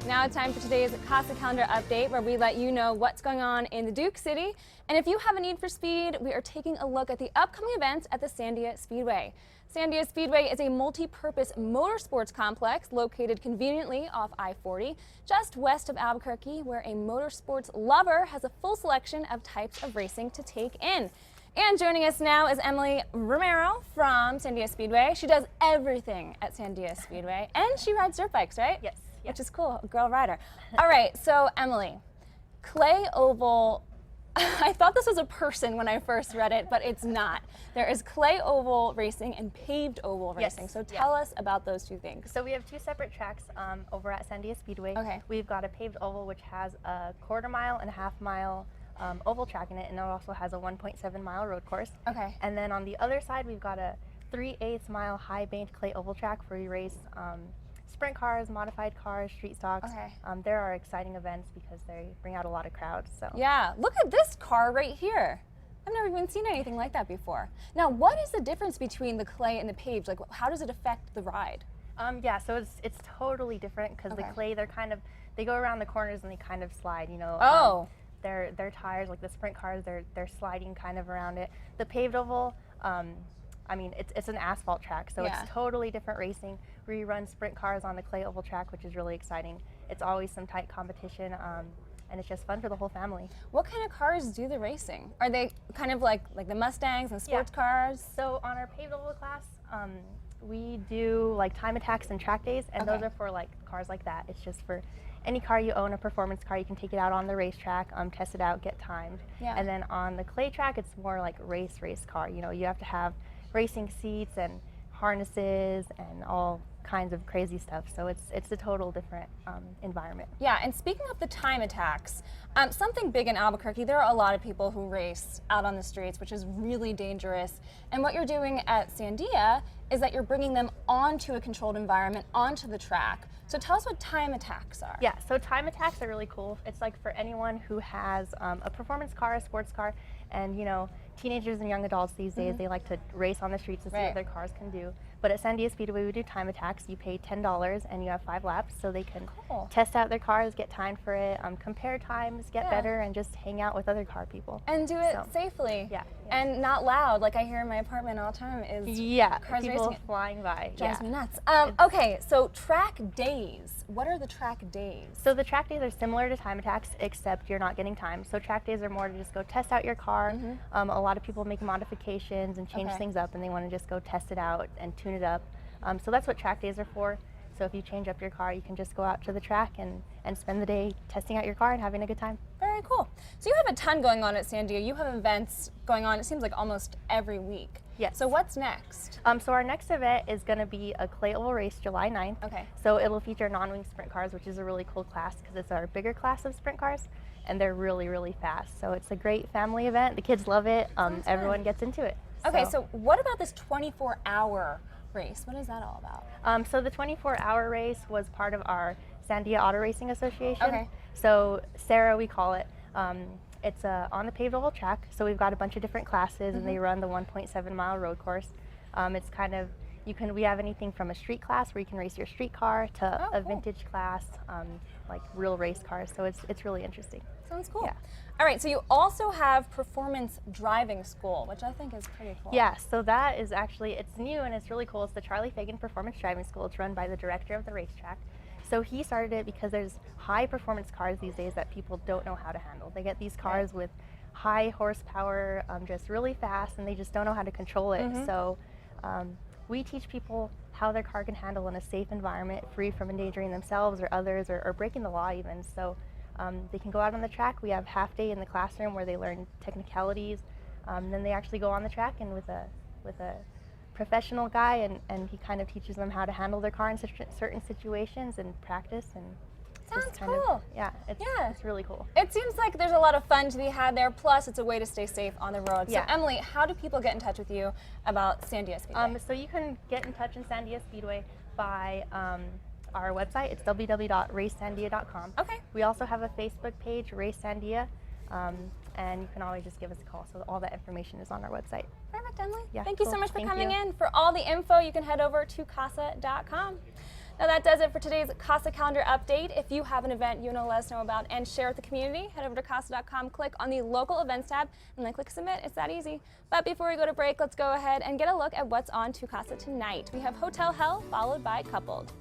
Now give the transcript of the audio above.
Now it's time for today's KASA calendar update, where we let you know what's going on in the Duke City. And if you have a need for speed, we are taking a look at the upcoming events at the Sandia Speedway. Sandia Speedway is a multi-purpose motorsports complex located conveniently off I-40, just west of Albuquerque, where a motorsports lover has a full selection of types of racing to take in. And joining us now is Emily Romero from Sandia Speedway. She does everything at Sandia Speedway, and she rides dirt bikes, right? Yes. Which is cool, a girl rider. All right, so Emily, clay oval, I thought this was a person when I first read it, but it's not. There is clay oval racing and paved oval racing. Yes. So tell us about those two things. So we have two separate tracks over at Sandia Speedway. Okay. We've got a paved oval, which has a quarter-mile and a half-mile oval track in it, and it also has a 1.7-mile road course. Okay. And then on the other side, we've got a 3/8-mile high-banked clay oval track where we race sprint cars, modified cars, street stocks. Okay. There are exciting events because they bring out a lot of crowds. So Yeah, look at this car right here. I've never even seen anything like that before. Now, what is the difference between the clay and the paved? Like, how does it affect the ride? Yeah, so it's totally different because Okay. the clay, they go around the corners and they kind of slide, you know. Oh. Their tires, like the sprint cars, they're sliding kind of around it. The paved oval, I mean, it's an asphalt track, so Yeah. it's totally different racing. We run sprint cars on the clay oval track, which is really exciting. It's always some tight competition, and it's just fun for the whole family. What kind of cars do the racing? Are they kind of like the Mustangs and sports cars? So on our paved oval class, we do like time attacks and track days, and those Okay. are for like cars like that. It's just for any car you own, a performance car, you can take it out on the racetrack, test it out, get timed. Yeah. And then on the clay track, it's more like race car. You know, you have to have racing seats and harnesses and all kinds of crazy stuff. So it's a total different environment. Yeah, and speaking of the time attacks, something big in Albuquerque, there are a lot of people who race out on the streets, which is really dangerous. And what you're doing at Sandia is that you're bringing them onto a controlled environment, onto the track. So tell us what time attacks are. Yeah, so time attacks are really cool. It's like for anyone who has a performance car, a sports car, and you know, teenagers and young adults these days, they like to race on the streets to see what their cars can do. But at Sandia Speedway, we do time attacks. You pay $10 and you have 5 laps, so they can test out their cars, get timed for it, compare times, get better, and just hang out with other car people. And do it safely. Yeah. And not loud, like I hear in my apartment all the time, is cars people racing. flying by. Drives me nuts. Okay, so track days. What are the track days? So the track days are similar to time attacks, except you're not getting time. So track days are more to just go test out your car. A lot of people make modifications and change things up, and they want to just go test it out and tune it up. So that's what track days are for. So if you change up your car, you can just go out to the track and spend the day testing out your car and having a good time. Very cool. So you have a ton going on at Sandia. You have events going on, it seems like almost every week. Yes. So what's next? So our next event is going to be a clay oval race July 9th. Okay. So it'll feature non-wing sprint cars, which is a really cool class because it's our bigger class of sprint cars, and they're really, really fast. So it's a great family event. The kids love it. Everyone gets into it. Okay, so what about this 24-hour race? What is that all about? So the 24-hour race was part of our Sandia Auto Racing Association. Okay. So Sarah, we call it. It's on the paved oval track. So we've got a bunch of different classes, and they run the 1.7-mile road course. It's kind of, we have anything from a street class where you can race your street car to a vintage class, like real race cars. So it's really interesting. Sounds cool. Yeah. All right, so you also have performance driving school, which I think is pretty cool. Yeah, so that is actually, it's new and it's really cool. It's the Charlie Fagan Performance Driving School. It's run by the director of the racetrack. So he started it because there's high performance cars these days that people don't know how to handle. They get these cars with high horsepower, just really fast, and they just don't know how to control it. So we teach people how their car can handle in a safe environment, free from endangering themselves or others, or breaking the law even. So they can go out on the track. We have half day in the classroom where they learn technicalities. Then they actually go on the track and with a professional guy, and he kind of teaches them how to handle their car in certain situations and practice. And Sounds just kind cool. of, it's really cool. It seems like there's a lot of fun to be had there, plus it's a way to stay safe on the road. Yeah. So Emily, how do people get in touch with you about Sandia Speedway? So you can get in touch in Sandia Speedway by our website. It's www.racesandia.com. Okay. We also have a Facebook page, Race Sandia, and you can always just give us a call. So all that information is on our website. Perfect, Emily. Yeah, Thank you cool. so much for Thank coming you. in. For all the info, you can head over to KASA.com. Now that does it for today's KASA calendar update. If you have an event you want to let us know about and share with the community, head over to KASA.com, click on the local events tab, and then click submit. It's that easy. But before we go to break, let's go ahead and get a look at what's on to KASA tonight. We have Hotel Hell, followed by Coupled.